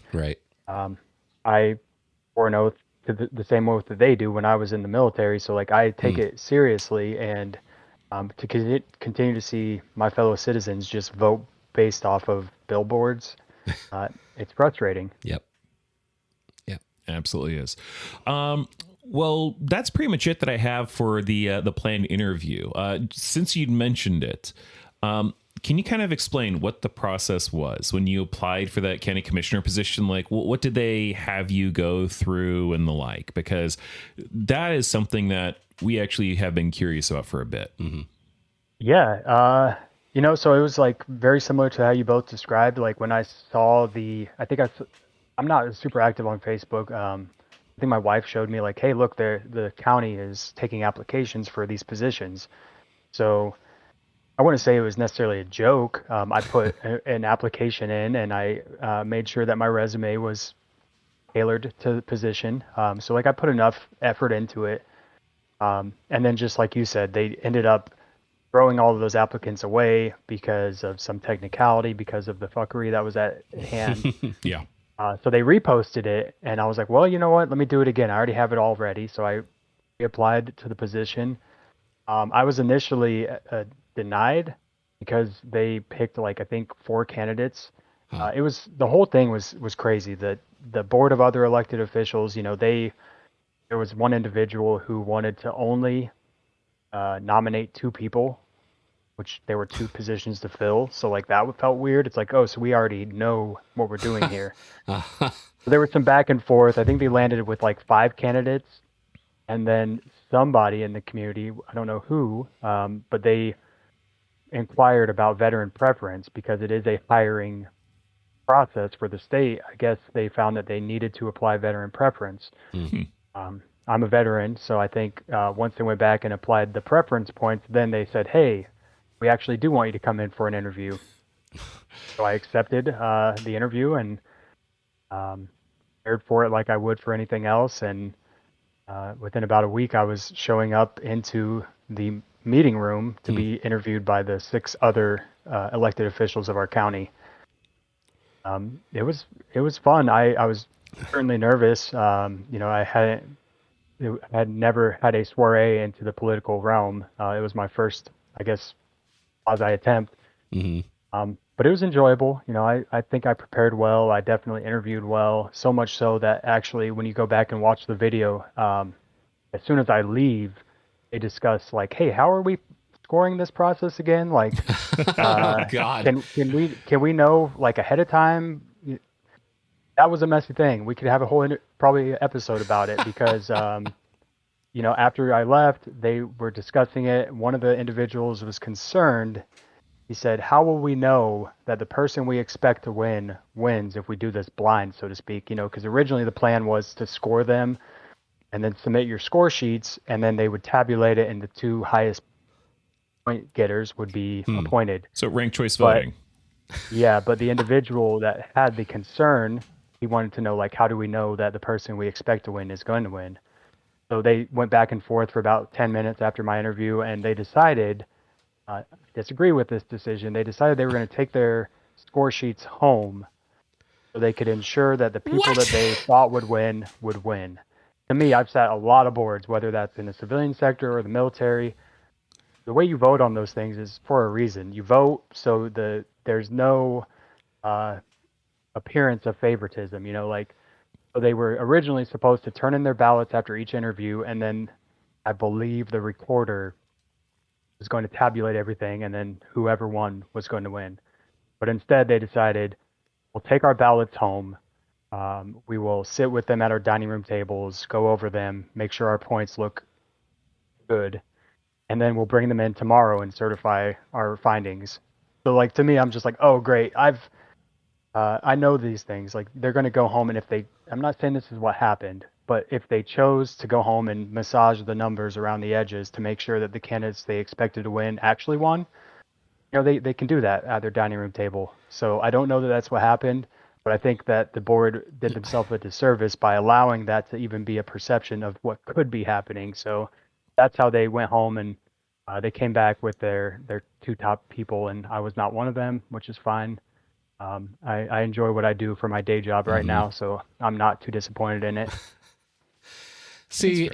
swore an oath to the same oath that they do when I was in the military. So I take it seriously, and to continue to see my fellow citizens just vote based off of billboards, it's frustrating. Yep. Absolutely is. Well, that's pretty much it that I have for the planned interview. Since you'd mentioned it, can you kind of explain what the process was when you applied for that county commissioner position? What did they have you go through and the like? Because that is something that we actually have been curious about for a bit. Mm-hmm. Yeah. So it was very similar to how you both described. When I saw I'm not super active on Facebook. I think my wife showed me hey, look, the county is taking applications for these positions. So I wouldn't say it was necessarily a joke. I put an application in, and I made sure that my resume was tailored to the position. So I put enough effort into it. And then just like you said, they ended up throwing all of those applicants away because of some technicality, because of the fuckery that was at hand. Yeah. So they reposted it, and I was like, well, you know what? Let me do it again. I already have it all ready. So I reapplied to the position. I was initially denied because they picked I think 4 candidates. The whole thing was crazy. The board of other elected officials, there was one individual who wanted to only nominate 2 people, which there were 2 positions to fill. So that felt weird. It's so we already know what we're doing here. So there was some back and forth. I think they landed with 5 candidates, and then somebody in the community, I don't know who, but they inquired about veteran preference because it is a hiring process for the state. I guess they found that they needed to apply veteran preference. Mm-hmm. I'm a veteran, so I think once they went back and applied the preference points, then they said, hey, we actually do want you to come in for an interview. So I accepted the interview and prepared for it like I would for anything else. And within about a week, I was showing up into the meeting room to be interviewed by the 6 other elected officials of our county. It was fun. I was certainly nervous. I had never had a soiree into the political realm. It was my first, I guess, quasi attempt. Mm-hmm. But it was enjoyable. I think I prepared well. I definitely interviewed well, so much so that actually when you go back and watch the video, as soon as I leave, they discuss hey, how are we scoring this process again? God, can we know ahead of time? That was a messy thing. We could have a whole probably episode about it because after I left, they were discussing it. One of the individuals was concerned. He said, how will we know that the person we expect to win wins if we do this blind, so to speak? Because originally the plan was to score them and then submit your score sheets, and then they would tabulate it, and the two highest point getters would be appointed. So ranked choice voting. Yeah, but the individual that had the concern, he wanted to know, like, how do we know that the person we expect to win is going to win? So they went back and forth for about 10 minutes after my interview, and they decided, disagree with this decision, they decided they were going to take their score sheets home so they could ensure that the people that they thought would win would win. To me, I've sat a lot of boards, whether that's in the civilian sector or the military. The way you vote on those things is for a reason. You vote so there's no appearance of favoritism. So they were originally supposed to turn in their ballots after each interview, and then I believe the recorder was going to tabulate everything, and then whoever won was going to win. But instead, they decided, we'll take our ballots home. We will sit with them at our dining room tables, go over them, make sure our points look good, and then we'll bring them in tomorrow and certify our findings. So, to me, I'm just like, oh, great. I know these things. They're going to go home, and I'm not saying this is what happened, but if they chose to go home and massage the numbers around the edges to make sure that the candidates they expected to win actually won, they can do that at their dining room table. So I don't know that that's what happened, but I think that the board did themselves a disservice by allowing that to even be a perception of what could be happening. So that's how they went home, and they came back with their two top people, and I was not one of them, which is fine. I enjoy what I do for my day job right now, so I'm not too disappointed in it. See,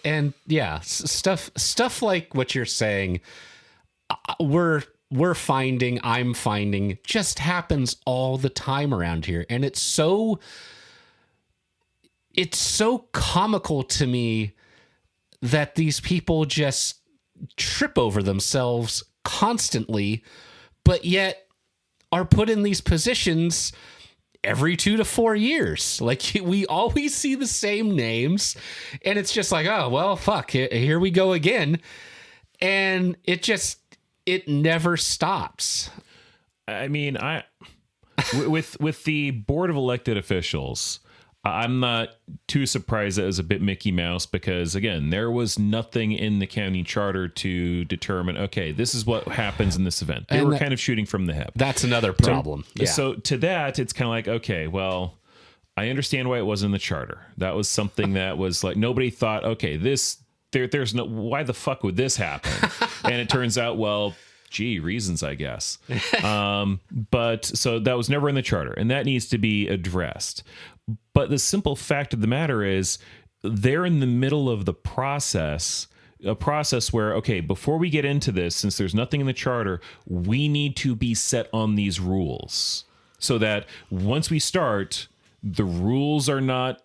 and yeah, stuff like what you're saying, I'm finding just happens all the time around here, and it's so comical to me that these people just trip over themselves constantly, but yet are put in these positions every 2 to 4 years. We always see the same names, and it's just like, oh, well, fuck, here we go again. And it never stops. I mean, with the board of elected officials, I'm not too surprised that it was a bit Mickey Mouse because, again, there was nothing in the county charter to determine, okay, this is what happens in this event. They were kind of shooting from the hip. That's another problem. So to that, it's kind of like, okay, well, I understand why it wasn't in the charter. That was something that was like, nobody thought, okay, there's no, why the fuck would this happen? And it turns out, well, reasons, I guess. But so that was never in the charter, and that needs to be addressed. But the simple fact of the matter is they're in the middle of the process, a process where, okay, before we get into this, since there's nothing in the charter, we need to be set on these rules so that once we start, the rules are not,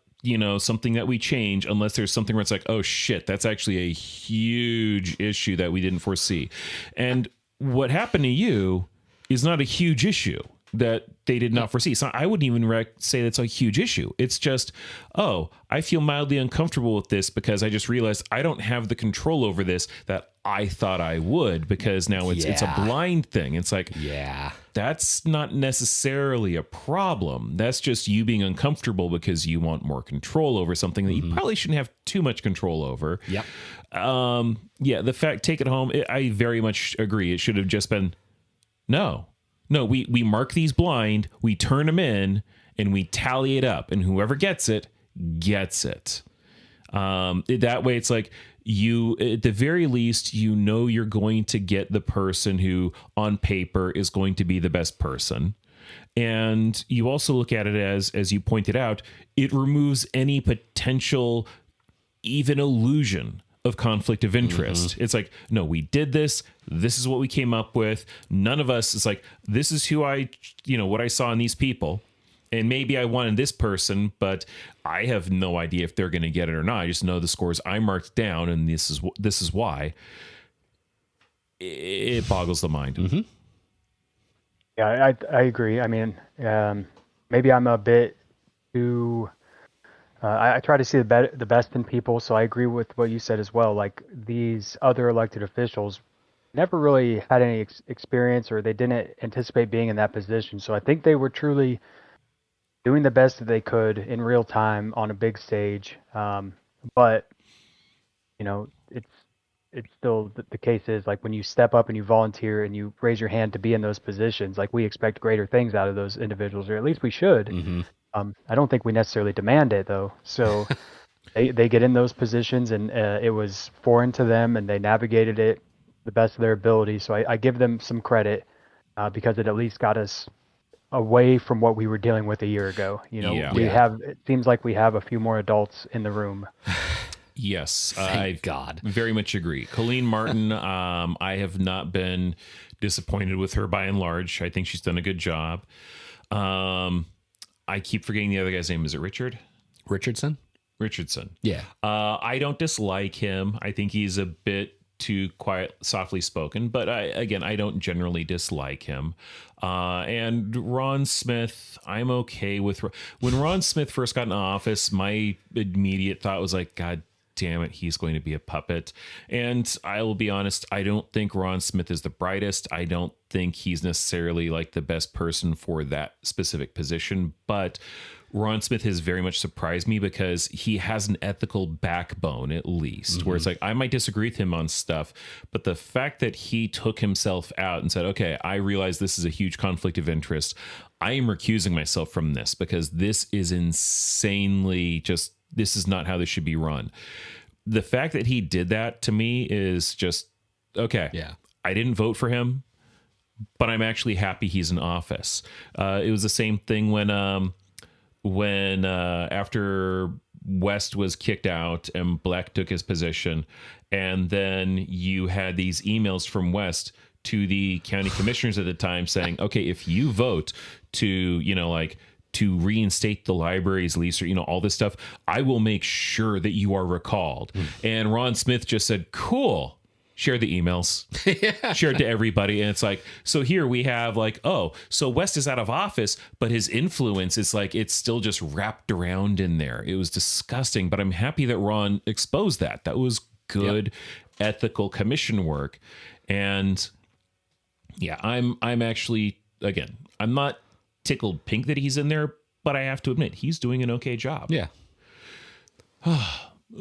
something that we change unless there's something where it's like, oh shit, that's actually a huge issue that we didn't foresee. And what happened to you is not a huge issue that they did not foresee. So I wouldn't even say that's a huge issue. It's just, oh, I feel mildly uncomfortable with this because I just realized I don't have the control over this that I thought I would, because now it's a blind thing. It's like, that's not necessarily a problem. That's just you being uncomfortable because you want more control over something that you probably shouldn't have too much control over. Yep. The fact, take it home. I very much agree. It should have just been, no, we mark these blind, we turn them in, and we tally it up, and whoever gets it, gets it. That way, it's like you, at the very least, you're going to get the person who, on paper, is going to be the best person. And you also look at it as you pointed out, it removes any potential, even illusion of conflict of interest. It's like, no, we did this. This is what we came up with. None of us is like, this is who what I saw in these people. And maybe I wanted this person, but I have no idea if they're going to get it or not. I just know the scores I marked down, and this is why. It boggles the mind. Yeah, I agree. I mean, maybe I'm a bit too I try to see the best in people, so I agree with what you said as well. Like these other elected officials never really had any experience, or they didn't anticipate being in that position. So I think they were truly doing the best that they could in real time on a big stage. But you know, it's still the case is like when you step up and you volunteer and you raise your hand to be in those positions, like we expect greater things out of those individuals, or at least we should. Mm-hmm. I don't think we necessarily demand it though. So they get in those positions, and it was foreign to them, and they navigated it the best of their ability. So I give them some credit because it at least got us away from what we were dealing with a year ago. You know, it seems like we have a few more adults in the room. Yes, Thank God. Very much agree. Colleen Martin, I have not been disappointed with her by and large. I think she's done a good job. I keep forgetting the other guy's name. Is it Richardson? Yeah. I don't dislike him. I think he's a bit too quiet, softly spoken, but I don't generally dislike him. And Ron Smith, I'm okay with. When Ron Smith first got in office, my immediate thought was like, God damn it, he's going to be a puppet. And I will be honest, I don't think Ron Smith is the brightest. I don't think he's necessarily like the best person for that specific position, but Ron Smith has very much surprised me because he has an ethical backbone, at least, where it's like, I might disagree with him on stuff, but the fact that he took himself out and said, okay, I realize this is a huge conflict of interest. I am recusing myself from this because this is insanely this is not how this should be run. The fact that he did that to me is just, okay, Yeah. I didn't vote for him, but I'm actually happy he's in office. It was the same thing when after West was kicked out and Black took his position, and then you had these emails from West to the county commissioners at the time saying, okay, if you vote to, to reinstate the library's lease, or, all this stuff, I will make sure that you are recalled. And Ron Smith just said, cool. Share the emails, share it to everybody. And it's like, so here we have like, oh, so West is out of office, but his influence is like, it's still just wrapped around in there. It was disgusting, but I'm happy that Ron exposed that. That was good, ethical commission work. And yeah, I'm actually, again, I'm not tickled pink that he's in there, but I have to admit, he's doing an okay job. Yeah.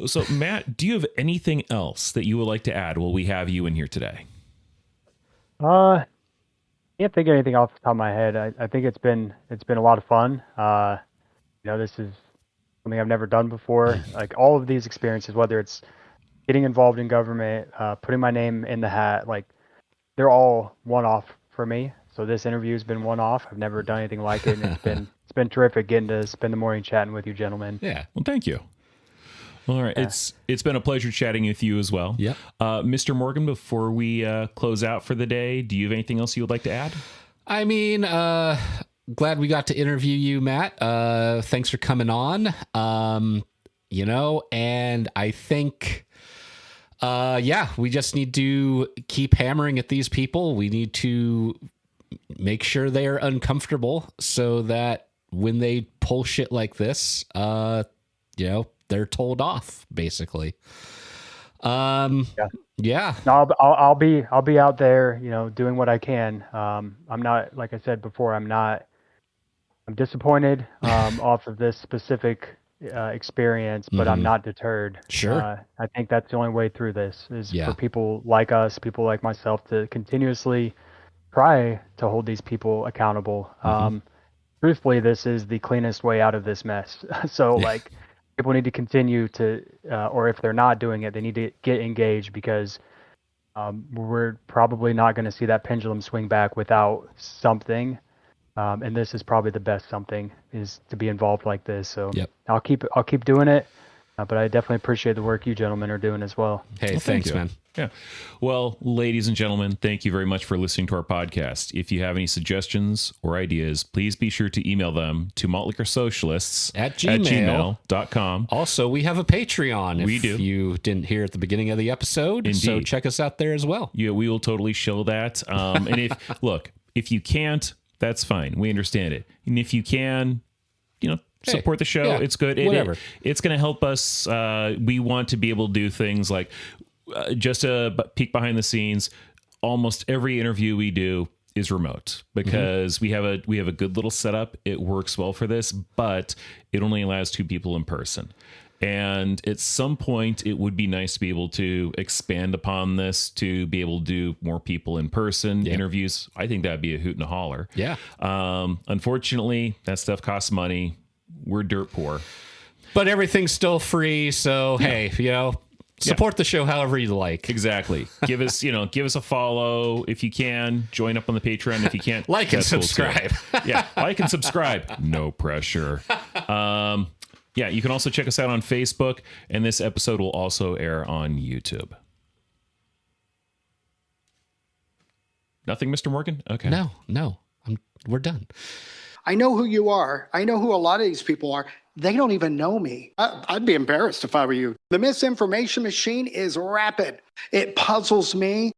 So, Matt, do you have anything else that you would like to add while we have you in here today? Can't think of anything off the top of my head. I think it's been a lot of fun. This is something I've never done before. Like all of these experiences, whether it's getting involved in government, putting my name in the hat, like they're all one-off for me. So this interview has been one-off. I've never done anything like it, and it's been terrific getting to spend the morning chatting with you gentlemen. Yeah. Well, thank you. All right. Yeah. It's been a pleasure chatting with you as well. Yeah. Mr. Morgan, before we close out for the day, do you have anything else you would like to add? I mean, glad we got to interview you, Matt. Thanks for coming on. And I think, we just need to keep hammering at these people. We need to make sure they are uncomfortable so that when they pull shit like this, they're told off, basically. Yeah. No, I'll be out there, doing what I can. I'm not, like I said before, I'm disappointed off of this specific experience, but I'm not deterred. Sure. I think that's the only way through this is for people like us, people like myself, to continuously try to hold these people accountable. Truthfully, this is the cleanest way out of this mess. So people need to continue to, or if they're not doing it, they need to get engaged, because we're probably not going to see that pendulum swing back without something. And this is probably the best something, is to be involved like this. So I'll keep doing it. But I definitely appreciate the work you gentlemen are doing as well. Hey, thanks, man. Yeah. Well, ladies and gentlemen, thank you very much for listening to our podcast. If you have any suggestions or ideas, please be sure to email them to maltliquorsocialists at gmail.com. Also, we have a Patreon. We do. If you didn't hear at the beginning of the episode. Indeed. So check us out there as well. Yeah, we will totally show that. And if you can't, that's fine. We understand it. And if you can, support the show. yeah, It's good. whatever. It's going to help us. We want to be able to do things like just a peek behind the scenes. Almost every interview we do is remote because we have a good little setup. It works well for this, but it only allows 2 people in person. And at some point, it would be nice to be able to expand upon this to be able to do more people in person interviews. I think that'd be a hoot and a holler. Yeah. Unfortunately, that stuff costs money. We're dirt poor. But everything's still free. So, hey, support the show however you like. Exactly. Give us a follow if you can. Join up on the Patreon if you can't. Like and subscribe. Yeah, like and subscribe. No pressure. Yeah, you can also check us out on Facebook, and this episode will also air on YouTube. Nothing, Mr. Morgan? Okay. No. We're done. I know who you are. I know who a lot of these people are. They don't even know me. I'd be embarrassed if I were you. The misinformation machine is rapid. It puzzles me.